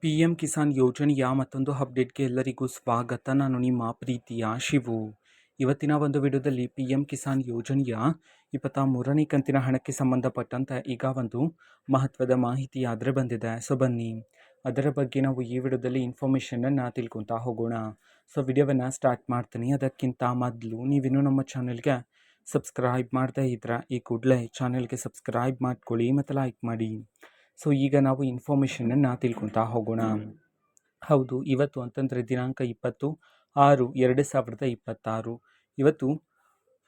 P M Kisan ಯೋಜನೆಯ ಮತ್ತೊಂದು ಅಪ್ಡೇಟ್ಗೆ ಎಲ್ಲರಿಗೂ ಸ್ವಾಗತ. ನಾನು ನಿಮ್ಮ ಪ್ರೀತಿಯ ಶಿವು. ಇವತ್ತಿನ ಒಂದು ವಿಡಿಯೋದಲ್ಲಿ ಪಿ ಎಂ ಕಿಸಾನ್ ಯೋಜನೆಯ 23ನೇ ಕಂತಿನ ಹಣಕ್ಕೆ ಸಂಬಂಧಪಟ್ಟಂತೆ ಈಗ ಒಂದು ಮಹತ್ವದ ಮಾಹಿತಿ ಆದರೆ ಬಂದಿದೆ. ಸೊ ಬನ್ನಿ ಅದರ ಬಗ್ಗೆ ನಾವು ಈ ವಿಡಿಯೋದಲ್ಲಿ ಇನ್ಫಾರ್ಮೇಷನನ್ನು ತಿಳ್ಕೊತಾ ಹೋಗೋಣ. ಸೊ ವಿಡಿಯೋವನ್ನು ಸ್ಟಾರ್ಟ್ ಮಾಡ್ತೀನಿ. ಅದಕ್ಕಿಂತ ಮೊದಲು ನೀವಿನ್ನೂ ನಮ್ಮ ಚಾನೆಲ್ಗೆ ಸಬ್ಸ್ಕ್ರೈಬ್ ಮಾಡದೇ ಇದ್ರೆ ಈ ಕೂಡಲೇ ಚಾನೆಲ್ಗೆ ಸಬ್ಸ್ಕ್ರೈಬ್ ಮಾಡ್ಕೊಳ್ಳಿ ಮತ್ತು ಲೈಕ್ ಮಾಡಿ. ಸೊ ಈಗ ನಾವು ಇನ್ಫಾರ್ಮೇಷನನ್ನು ತಿಳ್ಕೊತಾ ಹೋಗೋಣ. ಹೌದು, ಇವತ್ತು ಅಂತಂದರೆ ದಿನಾಂಕ 20/6/2026 ಇವತ್ತು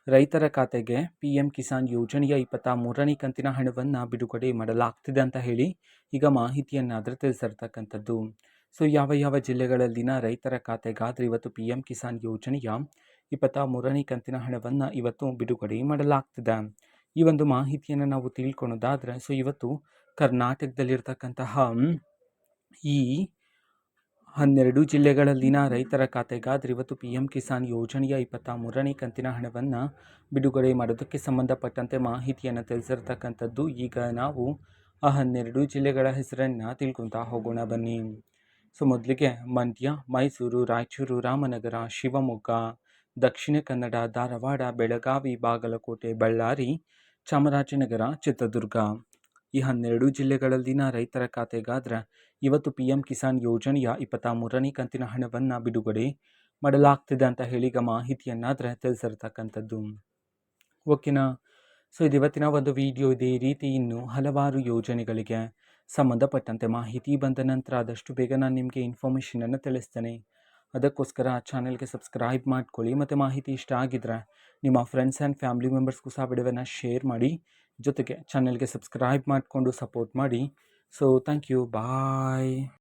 ರೈತರ ಖಾತೆಗೆ ಪಿ ಎಂ ಕಿಸಾನ್ ಯೋಜನೆಯ 23ನೇ ಕಂತಿನ ಹಣವನ್ನು ಬಿಡುಗಡೆ ಮಾಡಲಾಗ್ತಿದೆ ಅಂತ ಹೇಳಿ ಈಗ ಮಾಹಿತಿಯನ್ನಾದರೆ ತಿಳಿಸಿರ್ತಕ್ಕಂಥದ್ದು. ಸೊ ಯಾವ ಜಿಲ್ಲೆಗಳಲ್ಲಿನ ರೈತರ ಖಾತೆಗಾದರೆ ಇವತ್ತು ಪಿ ಎಂ ಕಿಸಾನ್ ಯೋಜನೆಯ 23ನೇ ಕಂತಿನ ಹಣವನ್ನು ಇವತ್ತು ಬಿಡುಗಡೆ ಮಾಡಲಾಗ್ತಿದೆ. ಈ ಒಂದು ಮಾಹಿತಿಯನ್ನು ನಾವು ತಿಳ್ಕೊಳೋದಾದರೆ, ಸೊ ಇವತ್ತು ಕರ್ನಾಟಕದಲ್ಲಿರ್ತಕ್ಕಂತಹ ಈ 12 ಜಿಲ್ಲೆಗಳಲ್ಲಿನ ರೈತರ ಖಾತೆಗಾದರೆ ಇವತ್ತು ಪಿ ಎಂ ಕಿಸಾನ್ ಯೋಜನೆಯ 23ನೇ ಕಂತಿನ ಹಣವನ್ನು ಬಿಡುಗಡೆ ಮಾಡೋದಕ್ಕೆ ಸಂಬಂಧಪಟ್ಟಂತೆ ಮಾಹಿತಿಯನ್ನು ತಿಳಿಸಿರ್ತಕ್ಕಂಥದ್ದು. ಈಗ ನಾವು ಆ 12 ಜಿಲ್ಲೆಗಳ ಹೆಸರನ್ನು ತಿಳ್ಕೊತಾ ಹೋಗೋಣ ಬನ್ನಿ. ಸೊ ಮೊದಲಿಗೆ ಮಂಡ್ಯ, ಮೈಸೂರು, ರಾಯಚೂರು, ರಾಮನಗರ, ಶಿವಮೊಗ್ಗ, ದಕ್ಷಿಣ ಕನ್ನಡ, ಧಾರವಾಡ, ಬೆಳಗಾವಿ, ಬಾಗಲಕೋಟೆ, ಬಳ್ಳಾರಿ, ಚಾಮರಾಜನಗರ, ಚಿತ್ರದುರ್ಗ ಈ 12 ಜಿಲ್ಲೆಗಳಲ್ಲಿನ ರೈತರ ಖಾತೆಗಾದರೆ ಇವತ್ತು ಪಿ ಎಂ ಕಿಸಾನ್ ಯೋಜನೆಯ 23ನೇ ಕಂತಿನ ಹಣವನ್ನು ಬಿಡುಗಡೆ ಮಾಡಲಾಗ್ತಿದೆ ಅಂತ ಹೇಳಿ ಈಗ ಮಾಹಿತಿಯನ್ನಾದರೆ ತಿಳಿಸಿರ್ತಕ್ಕಂಥದ್ದು. ಓಕೆನಾ. ಸೊ ಇದು ಇವತ್ತಿನ ಒಂದು ವಿಡಿಯೋ. ಇದೇ ರೀತಿ ಇನ್ನೂ ಹಲವಾರು ಯೋಜನೆಗಳಿಗೆ ಸಂಬಂಧಪಟ್ಟಂತೆ ಮಾಹಿತಿ ಬಂದ ನಂತರ ಆದಷ್ಟು ಬೇಗ ನಾನು ನಿಮಗೆ ಇನ್ಫಾರ್ಮೇಷನನ್ನು ತಿಳಿಸ್ತೇನೆ. ಅದಕ್ಕೋಸ್ಕರ ಚಾನೆಲ್ಗೆ ಸಬ್ಸ್ಕ್ರೈಬ್ ಮಾಡ್ಕೊಳ್ಳಿ ಮತ್ತು ಮಾಹಿತಿ ಇಷ್ಟ ಆಗಿದ್ದರೆ ನಿಮ್ಮ ಫ್ರೆಂಡ್ಸ್ ಆ್ಯಂಡ್ ಫ್ಯಾಮಿಲಿ ಮೆಂಬರ್ಸ್ಗೂ ಸಹ ವಿಡಿಯೋವನ್ನು ಶೇರ್ ಮಾಡಿ. ಜೊತೆಗೆ ಚಾನೆಲ್ಗೆ ಸಬ್ಸ್ಕ್ರೈಬ್ ಮಾಡಿಕೊಂಡು ಸಪೋರ್ಟ್ ಮಾಡಿ. So thank you, bye.